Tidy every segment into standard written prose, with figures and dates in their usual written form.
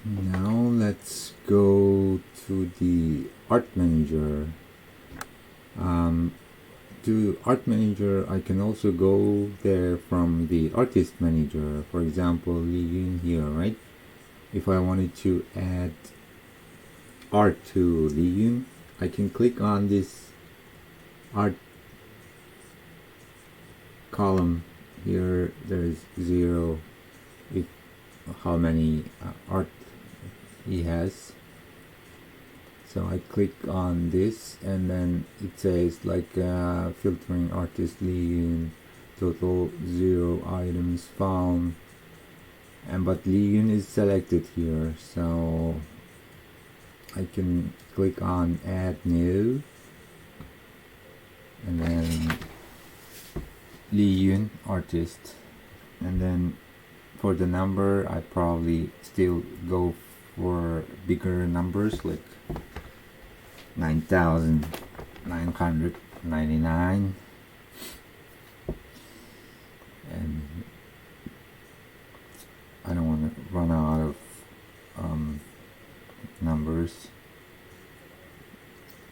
Now let's go to the art manager. To art manager, I can also go there from the artist manager. For example, Lee Yun here, right? If I wanted to add art to Lee Yun, I can click on this art column here. There's 0 if how many art he has. So I click on this and then it says like filtering artist Lee Yun, total 0 items found, and but Lee Yun is selected here, so I can click on add new and then Lee Yun artist, and then for the number I probably still go for bigger numbers like 9,999, and I don't want to run out of numbers.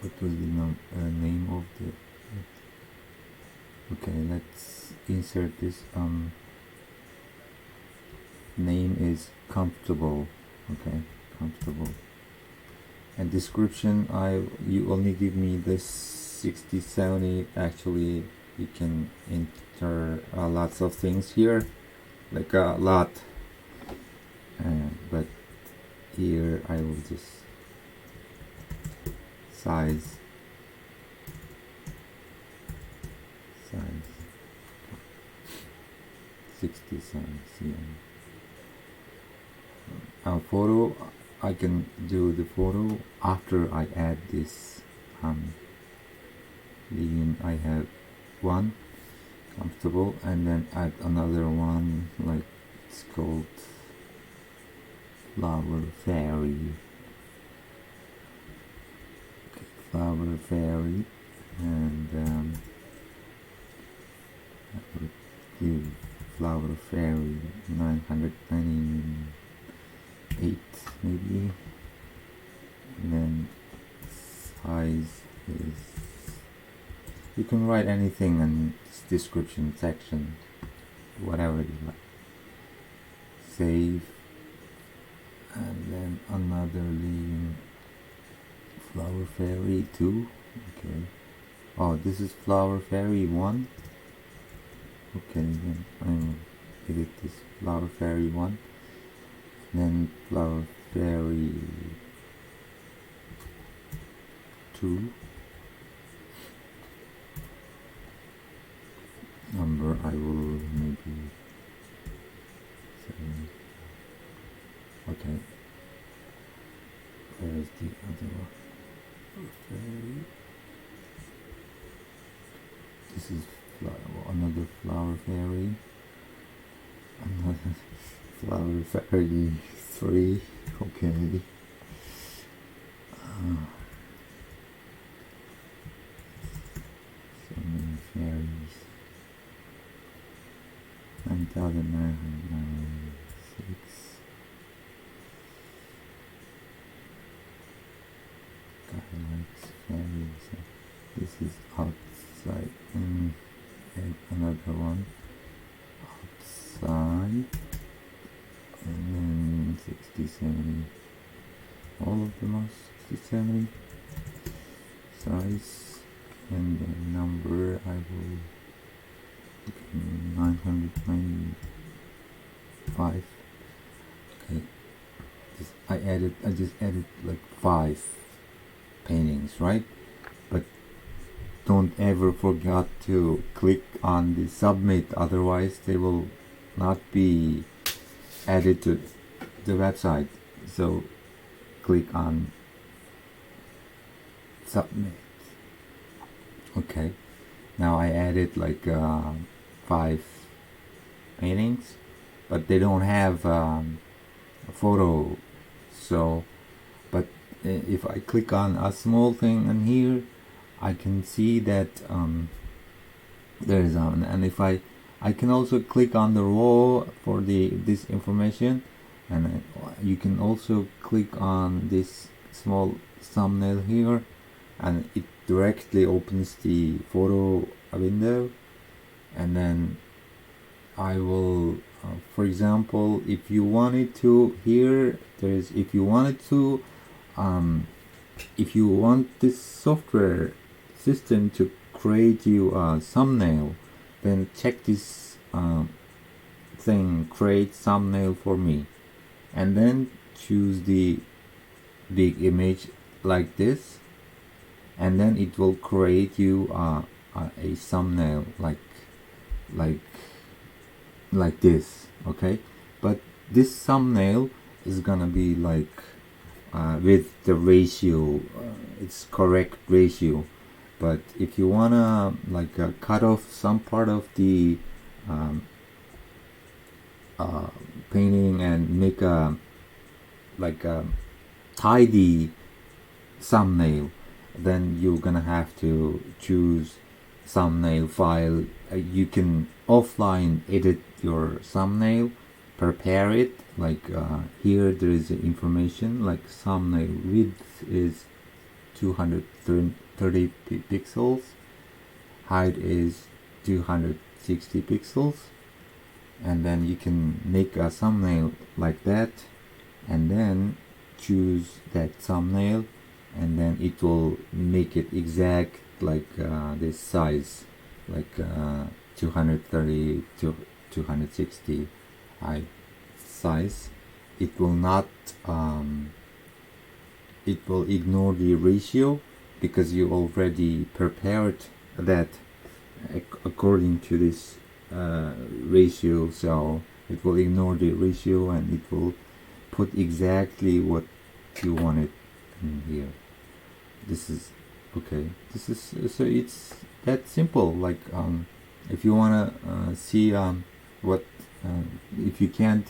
What was the name of the... Okay, let's insert this. Name is comfortable. Okay, comfortable. And description, you only give me this 60, 70. Actually, you can enter lots of things here, like a lot. But here I will just size 67 cm. Photo, I can do the photo after I add this. I have one comfortable, and then add another one, like it's called flower fairy. Okay, flower fairy, and I would give flower fairy 998 maybe, and then size is, you can write anything in this description section, whatever you like. Save, and then another leaf, flower fairy 2. Okay. Oh, this is flower fairy 1. Okay, then I'm edit this flower fairy 1, then flower fairy 2. Number I will maybe say, okay, where is the other one? Fairy. This is another flower fairy, another flower fairy 3. Okay. So many fairies. 9,996. God likes fairies. This is outside. And another one outside, and then 60, 70. All of them are 60, 70. Size, and then number I will 995. Okay, I just added like 5 paintings, right? But don't ever forget to click on the submit, otherwise they will not be added to the website. So click on submit. Okay, now I added like 5 paintings, but they don't have a photo. So but if I click on a small thing in here, I can see that there is and if I can also click on the row for this information, and you can also click on this small thumbnail here, and it directly opens the photo window. And then I will for example, if you wanted to, here there's, if you wanted to, if you want this software system to create you a thumbnail, then check this thing, create thumbnail for me, and then choose the big image like this, and then it will create you a thumbnail like this. Okay, but this thumbnail is gonna be like with the ratio, it's correct ratio. But if you wanna like cut off some part of the painting and make a like a tidy thumbnail, then you're gonna have to choose thumbnail file. You can offline edit your thumbnail, prepare it, like here there is information like thumbnail width is 230 pixels, height is 260 pixels, and then you can make a thumbnail like that, and then choose that thumbnail, and then it will make it exact like this size, like 230 to 260 height size. It will not it will ignore the ratio because you already prepared that according to this ratio, so it will ignore the ratio and it will put exactly what you wanted in here. This is okay. This is so it's that simple. Like if you wanna see what if you can't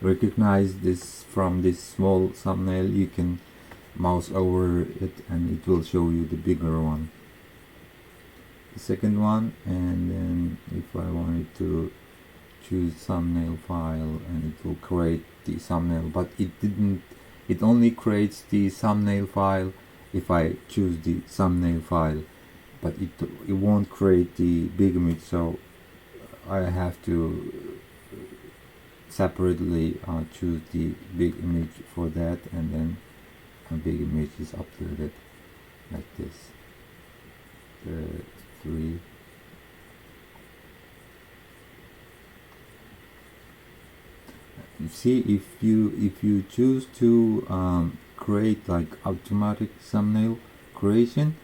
recognize this from this small thumbnail, you can mouse over it and it will show you the bigger one, the second one. And then if I wanted to choose thumbnail file, and it will create the thumbnail, but it only creates the thumbnail file if I choose the thumbnail file, but it won't create the big image, so I have to separately choose the big image for that, and then a big image is uploaded like this. The 3. You see, if you choose to create like automatic thumbnail creation,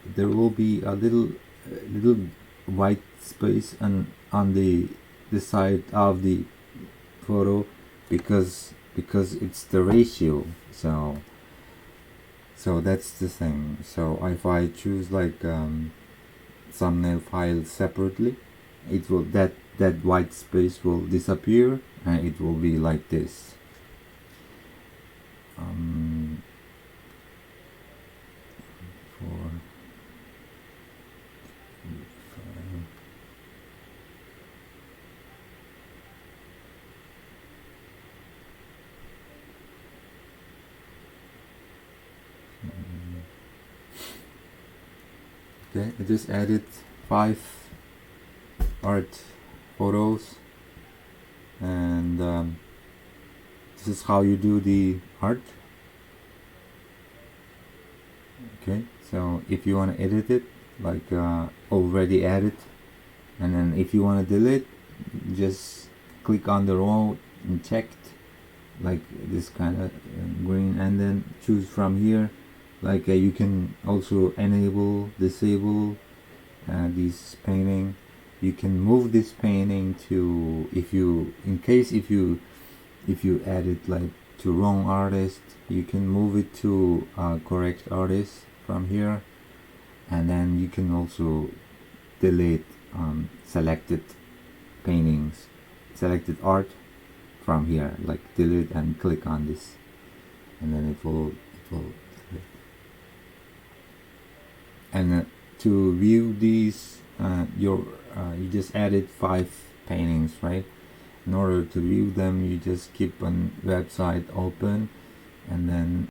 there will be a little white space on the side of the photo because it's the ratio. So that's the thing. So if I choose like thumbnail file separately, it will that white space will disappear and it will be like this. Okay, I just added 5 art photos, and this is how you do the art. Okay, so if you want to edit it, like already added, and then if you want to delete, just click on the row and checked, like this kind of green, and then choose from here. Like you can also enable, disable this painting. You can move this painting to, if you add it like to wrong artist, you can move it to correct artist from here, and then you can also delete selected paintings, selected art from here, like delete and click on this, and then it will and to view these you just added 5 paintings, right? In order to view them, you just keep a website open and then